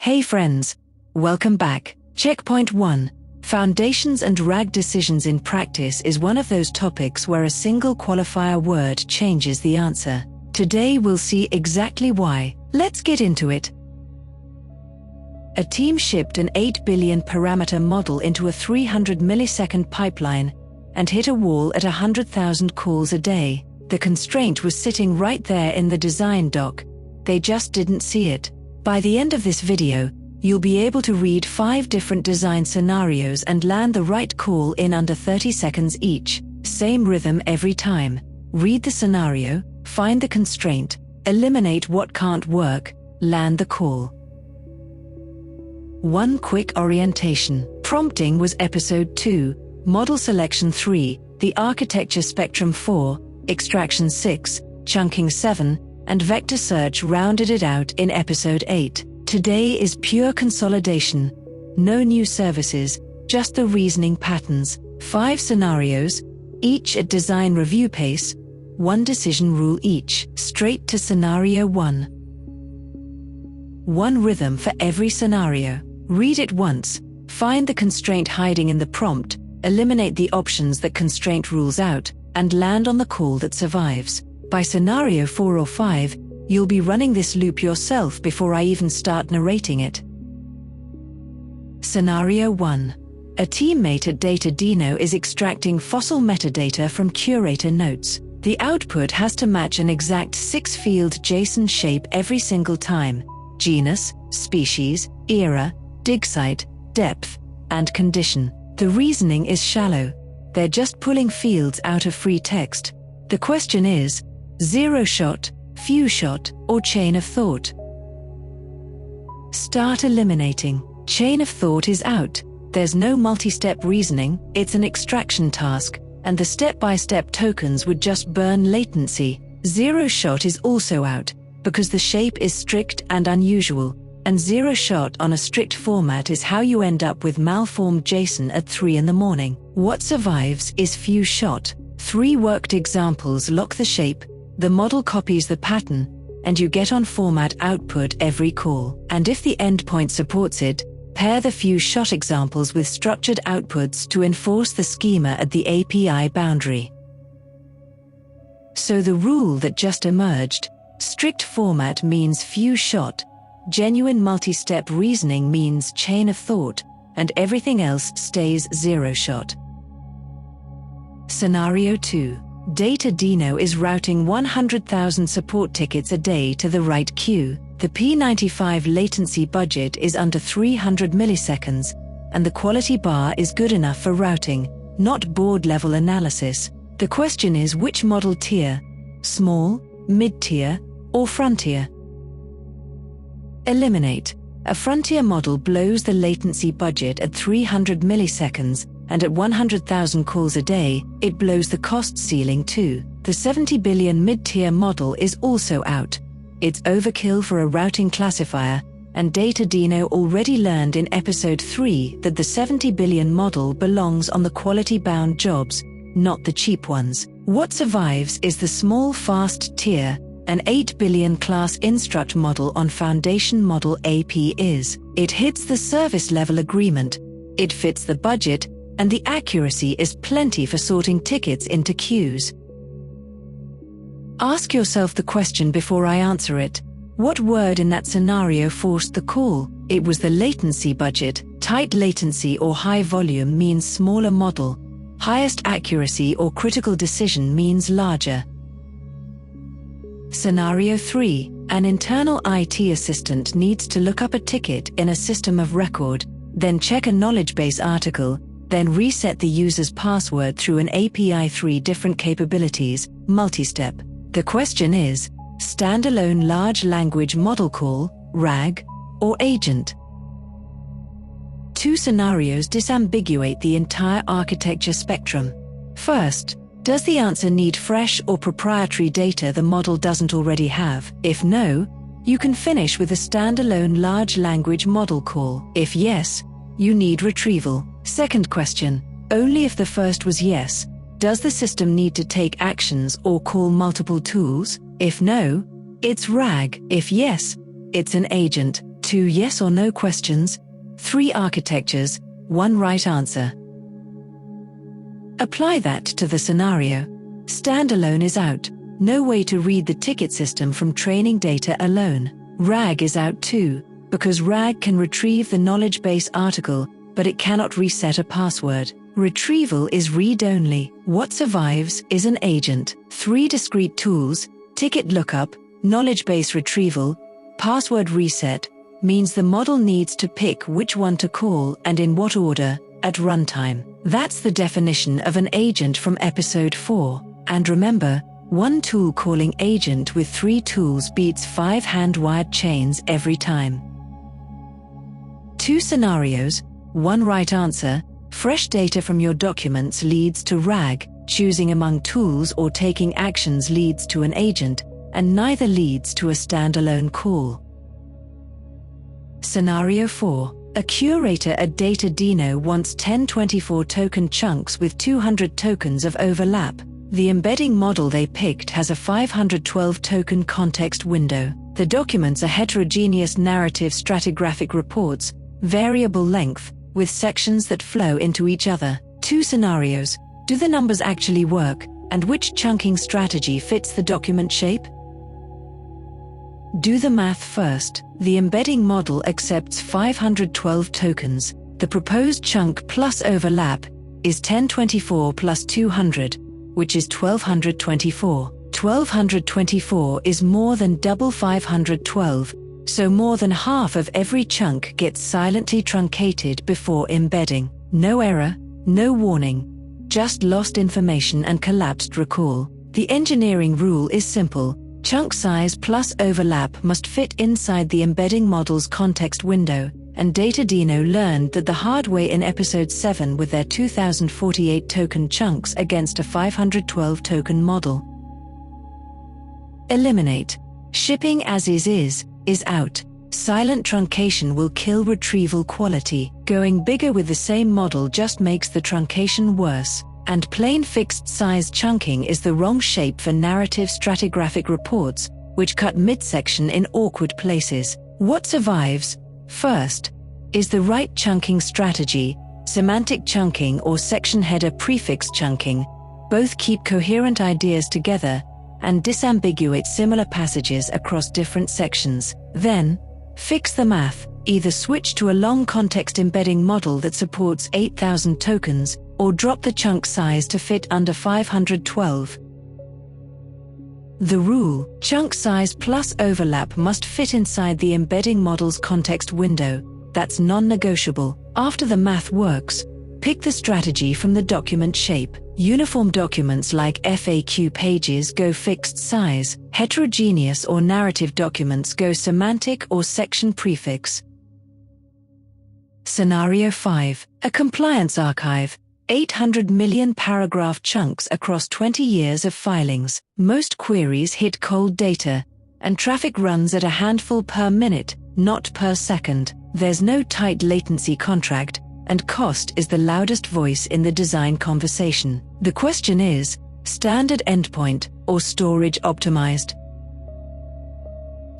Hey friends, welcome back. Checkpoint 1. Foundations and RAG decisions in practice is one of those topics where a single qualifier word changes the answer. Today we'll see exactly why. Let's get into it. A team shipped an 8 billion parameter model into a 300 millisecond pipeline and hit a wall at 100,000 calls a day. The constraint was sitting right there in the design doc. They just didn't see it. By the end of this video, you'll be able to read 5 different design scenarios and land the right call in under 30 seconds each. Same rhythm every time. Read the scenario, find the constraint, eliminate what can't work, land the call. One quick orientation. Prompting was episode 2, model selection 3, the architecture spectrum 4, extraction 6, chunking 7, and vector search rounded it out in episode 8. Today is pure consolidation. No new services, just the reasoning patterns. 5 scenarios, each at design review pace, 1 decision rule each. Straight to scenario 1. 1 rhythm for every scenario. Read it once, find the constraint hiding in the prompt, eliminate the options that constraint rules out, and land on the call that survives. By scenario 4 or 5, you'll be running this loop yourself before I even start narrating it. Scenario 1. A teammate at Databricks is extracting fossil metadata from curator notes. The output has to match an exact 6-field JSON shape every single time: genus, species, era, dig site, depth, and condition. The reasoning is shallow. They're just pulling fields out of free text. The question is, zero shot, few shot, or chain of thought? Start eliminating. Chain of thought is out. There's no multi-step reasoning, it's an extraction task, and the step-by-step tokens would just burn latency. Zero shot is also out, because the shape is strict and unusual, and zero shot on a strict format is how you end up with malformed JSON at 3 in the morning. What survives is few shot. 3 worked examples lock the shape, the model copies the pattern, and you get on format output every call. And if the endpoint supports it, pair the few shot examples with structured outputs to enforce the schema at the API boundary. So the rule that just emerged: strict format means few shot, genuine multi-step reasoning means chain of thought, and everything else stays zero shot. Scenario 2. Databricks is routing 100,000 support tickets a day to the right queue. The P95 latency budget is under 300 milliseconds, and the quality bar is good enough for routing, not board-level analysis. The question is, which model tier? Small, mid-tier, or frontier? Eliminate. A frontier model blows the latency budget at 300 milliseconds, and at 100,000 calls a day, it blows the cost ceiling too. The 70 billion mid-tier model is also out. It's overkill for a routing classifier, and Databricks already learned in episode 3 that the 70 billion model belongs on the quality-bound jobs, not the cheap ones. What survives is the small fast tier, an 8 billion class instruct model on foundation model AP is. It hits the service level agreement, it fits the budget, and the accuracy is plenty for sorting tickets into queues. Ask yourself the question before I answer it. What word in that scenario forced the call? It was the latency budget. Tight latency or high volume means smaller model. Highest accuracy or critical decision means larger. Scenario 3. An internal IT assistant needs to look up a ticket in a system of record, then check a knowledge base article, then reset the user's password through an API. 3 different capabilities, multi-step. The question is, standalone large language model call, RAG, or agent? 2 scenarios disambiguate the entire architecture spectrum. First, does the answer need fresh or proprietary data the model doesn't already have? If no, you can finish with a standalone large language model call. If yes, you need retrieval. Second question, only if the first was yes, does the system need to take actions or call multiple tools? If no, it's RAG. If yes, it's an agent. 2 yes or no questions, 3 architectures, 1 right answer. Apply that to the scenario. Standalone is out. No way to read the ticket system from training data alone. RAG is out too, because RAG can retrieve the knowledge base article, but it cannot reset a password. Retrieval is read-only. What survives is an agent. 3 discrete tools, ticket lookup, knowledge base retrieval, password reset, means the model needs to pick which one to call and in what order, at runtime. That's the definition of an agent from episode 4. And remember, 1 tool calling agent with 3 tools beats 5 hand-wired chains every time. 2 scenarios, 1 right answer. Fresh data from your documents leads to RAG, choosing among tools or taking actions leads to an agent, and neither leads to a standalone call. Scenario 4. A curator at Data wants 1024 token chunks with 200 tokens of overlap. The embedding model they picked has a 512 token context window. The documents are heterogeneous narrative stratigraphic reports, variable length, with sections that flow into each other. 2 scenarios. Do the numbers actually work, and which chunking strategy fits the document shape? Do the math first. The embedding model accepts 512 tokens. The proposed chunk plus overlap is 1024 plus 200, which is 1224. 1224 is more than double 512, so more than half of every chunk gets silently truncated before embedding. No error, no warning, just lost information and collapsed recall. The engineering rule is simple. Chunk size plus overlap must fit inside the embedding model's context window, and Data learned that the hard way in episode 7 with their 2048 token chunks against a 512 token model. Eliminate. Shipping as is out. Silent truncation will kill retrieval quality. Going bigger with the same model just makes the truncation worse. And plain fixed-size chunking is the wrong shape for narrative stratigraphic reports, which cut midsection in awkward places. What survives, first, is the right chunking strategy, semantic chunking or section header prefix chunking. Both keep coherent ideas together and disambiguate similar passages across different sections. Then, fix the math. Either switch to a long context embedding model that supports 8,000 tokens, or drop the chunk size to fit under 512. The rule: chunk size plus overlap must fit inside the embedding model's context window. That's non-negotiable. After the math works, pick the strategy from the document shape. Uniform documents like FAQ pages go fixed size. Heterogeneous or narrative documents go semantic or section prefix. Scenario 5. A compliance archive. 800 million paragraph chunks across 20 years of filings. Most queries hit cold data, and traffic runs at a handful per minute, not per second. There's no tight latency contract, and cost is the loudest voice in the design conversation. The question is, standard endpoint or storage optimized?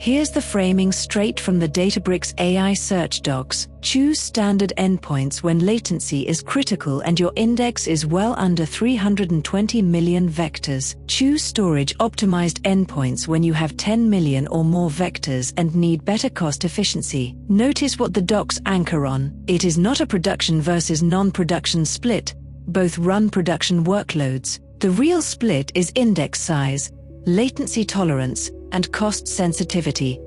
Here's the framing straight from the Databricks AI search docs. Choose standard endpoints when latency is critical and your index is well under 320 million vectors. Choose storage optimized endpoints when you have 10 million or more vectors and need better cost efficiency. Notice what the docs anchor on. It is not a production versus non-production split. Both run production workloads. The real split is index size, latency tolerance, and cost sensitivity.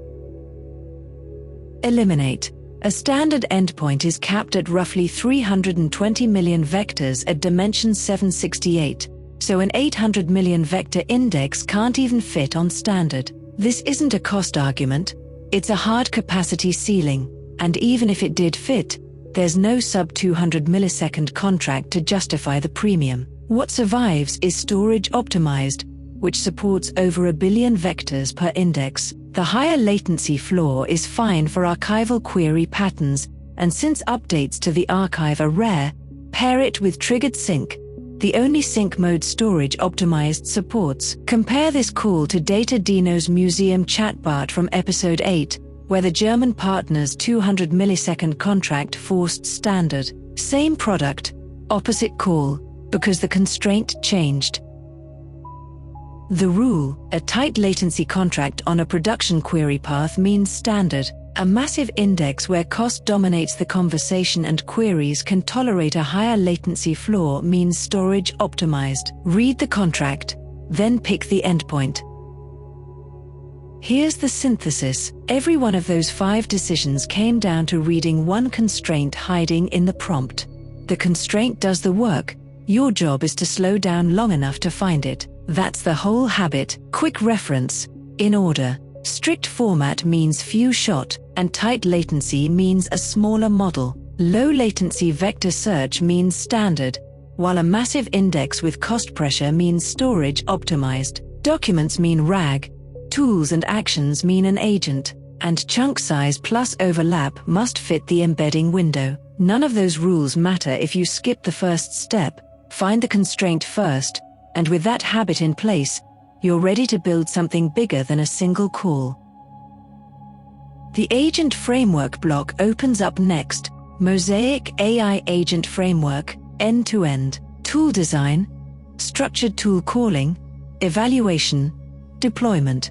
Eliminate. A standard endpoint is capped at roughly 320 million vectors at dimension 768, so an 800 million vector index can't even fit on standard. This isn't a cost argument, it's a hard capacity ceiling, and even if it did fit, there's no sub-200 millisecond contract to justify the premium. What survives is storage optimized, which supports over 1 billion vectors per index. The higher latency floor is fine for archival query patterns, and since updates to the archive are rare, pair it with triggered sync, the only sync mode storage optimized supports. Compare this call to Data's museum chatbot from episode 8, where the German partner's 200 millisecond contract forced standard, same product, opposite call, because the constraint changed. The rule, a tight latency contract on a production query path means standard, a massive index where cost dominates the conversation and queries can tolerate a higher latency floor means storage optimized. Read the contract, then pick the endpoint. Here's the synthesis. Every one of those 5 decisions came down to reading one constraint hiding in the prompt. The constraint does the work. Your job is to slow down long enough to find it. That's the whole habit. Quick reference. In order. Strict format means few shot, and tight latency means a smaller model. Low latency vector search means standard, while a massive index with cost pressure means storage optimized. Documents mean RAG. Tools and actions mean an agent, and chunk size plus overlap must fit the embedding window. None of those rules matter if you skip the first step, find the constraint first, and with that habit in place, you're ready to build something bigger than a single call. The Agent Framework block opens up next. Mosaic AI Agent Framework, end-to-end, tool design, structured tool calling, evaluation, deployment.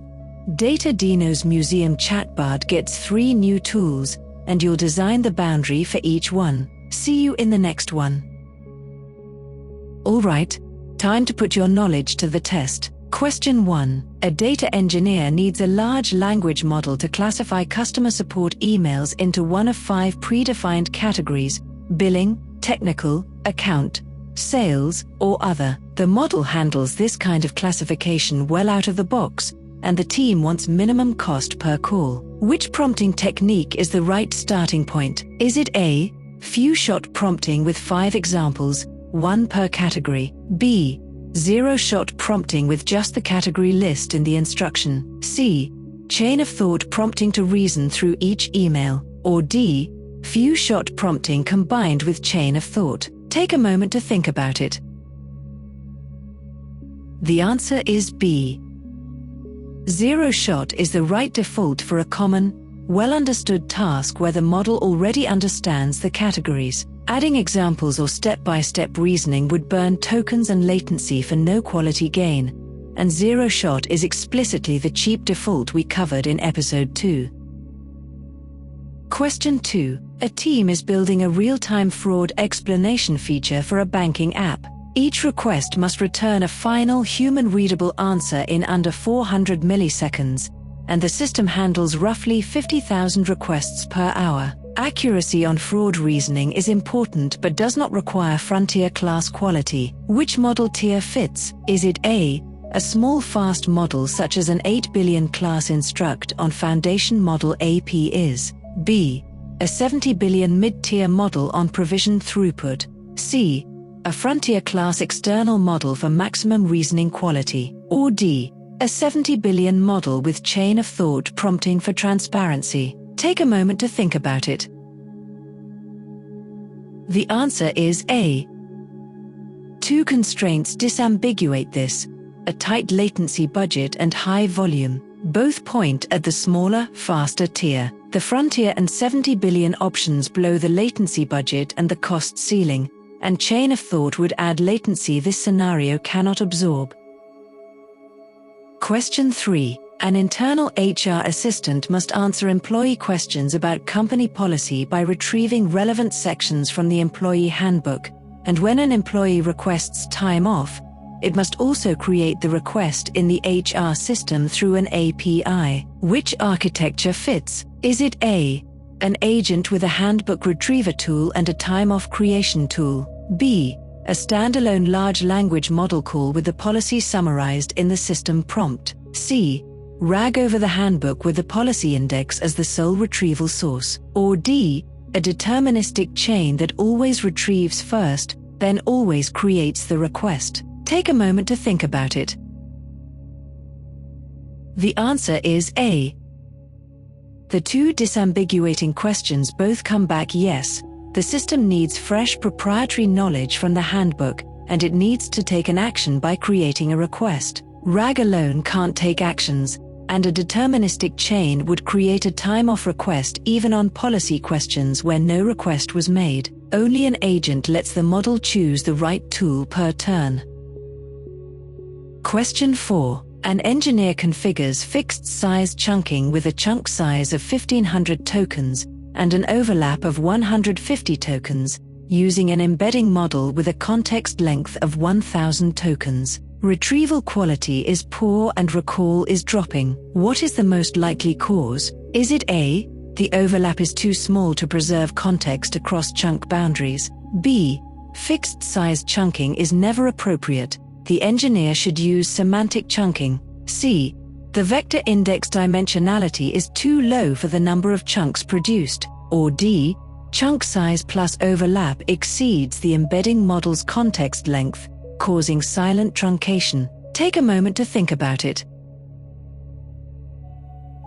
Datadino's Museum chatbot gets 3 new tools, and you'll design the boundary for each one. See you in the next one. All right, time to put your knowledge to the test. Question 1. A data engineer needs a large language model to classify customer support emails into one of 5 predefined categories: billing, technical, account, sales, or other. The model handles this kind of classification well out of the box, and the team wants minimum cost per call. Which prompting technique is the right starting point? Is it A, few-shot prompting with 5 examples, 1 per category? B, zero-shot prompting with just the category list in the instruction? C, chain of thought prompting to reason through each email? Or D, few-shot prompting combined with chain of thought? Take a moment to think about it. The answer is B. Zero-shot is the right default for a common, well-understood task where the model already understands the categories. Adding examples or step-by-step reasoning would burn tokens and latency for no quality gain, and zero-shot is explicitly the cheap default we covered in episode 2. Question 2. A team is building a real-time fraud explanation feature for a banking app. Each request must return a final human-readable answer in under 400 milliseconds, and the system handles roughly 50,000 requests per hour. Accuracy on fraud reasoning is important but does not require frontier-class quality. Which model tier fits? Is it A, a small fast model such as an 8 billion class instruct on foundation model AP is? B, a 70 billion mid-tier model on provision throughput? C, a frontier-class external model for maximum reasoning quality? Or D, a 70 billion model with chain of thought prompting for transparency? Take a moment to think about it. The answer is A. 2 constraints disambiguate this: a tight latency budget and high volume. Both point at the smaller, faster tier. The frontier and 70 billion options blow the latency budget and the cost ceiling, and chain of thought would add latency this scenario cannot absorb. Question 3. An internal HR assistant must answer employee questions about company policy by retrieving relevant sections from the employee handbook, and when an employee requests time off, it must also create the request in the HR system through an API. Which architecture fits? Is it A, an agent with a handbook retriever tool and a time-off creation tool? B, a standalone large language model call with the policy summarized in the system prompt? C, RAG over the handbook with the policy index as the sole retrieval source? Or D, a deterministic chain that always retrieves first, then always creates the request? Take a moment to think about it. The answer is A. The 2 disambiguating questions both come back yes. The system needs fresh proprietary knowledge from the handbook, and it needs to take an action by creating a request. RAG alone can't take actions, and a deterministic chain would create a time-off request even on policy questions where no request was made. Only an agent lets the model choose the right tool per turn. Question 4. An engineer configures fixed-size chunking with a chunk size of 1500 tokens and an overlap of 150 tokens, using an embedding model with a context length of 1000 tokens. Retrieval quality is poor and recall is dropping. What is the most likely cause? Is it A, the overlap is too small to preserve context across chunk boundaries? B, fixed-size chunking is never appropriate. The engineer should use semantic chunking. C, the vector index dimensionality is too low for the number of chunks produced. Or D, chunk size plus overlap exceeds the embedding model's context length, causing silent truncation. Take a moment to think about it.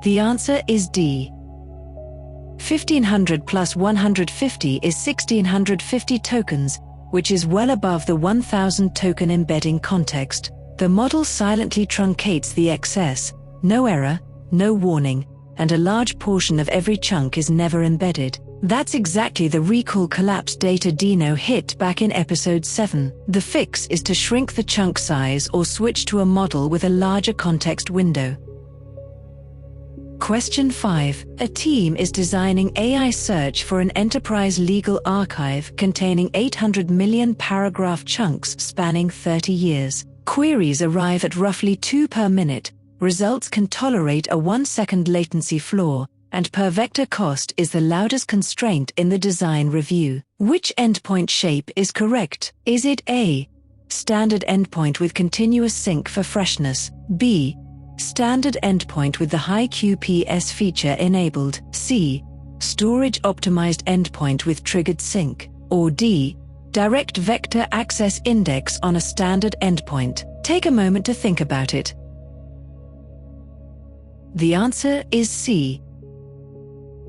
The answer is D. 1500 plus 150 is 1650 tokens, which is well above the 1000 token embedding context. The model silently truncates the excess, no error, no warning, and a large portion of every chunk is never embedded. That's exactly the recall collapse data Dino hit back in episode 7. The fix is to shrink the chunk size or switch to a model with a larger context window. Question 5. A team is designing AI search for an enterprise legal archive containing 800 million paragraph chunks spanning 30 years. Queries arrive at roughly 2 per minute. Results can tolerate a 1-second latency flaw, and per vector cost is the loudest constraint in the design review. Which endpoint shape is correct? Is it A, standard endpoint with continuous sync for freshness? B, standard endpoint with the high QPS feature enabled? C, storage optimized endpoint with triggered sync? Or D, direct vector access index on a standard endpoint? Take a moment to think about it. The answer is C.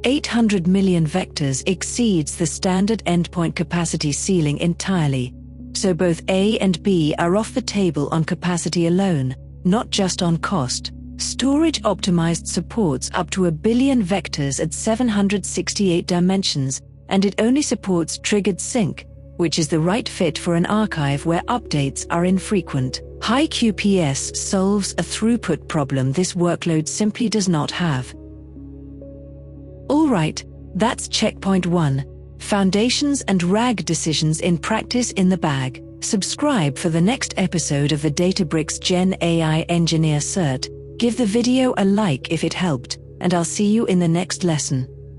800 million vectors exceeds the standard endpoint capacity ceiling entirely, so both A and B are off the table on capacity alone, not just on cost. Storage optimized supports up to 1 billion vectors at 768 dimensions, and it only supports triggered sync, which is the right fit for an archive where updates are infrequent. High QPS solves a throughput problem this workload simply does not have. Alright, that's checkpoint 1. Foundations and RAG decisions in practice in the bag. Subscribe for the next episode of the Databricks GenAI Engineer Cert. Give the video a like if it helped, and I'll see you in the next lesson.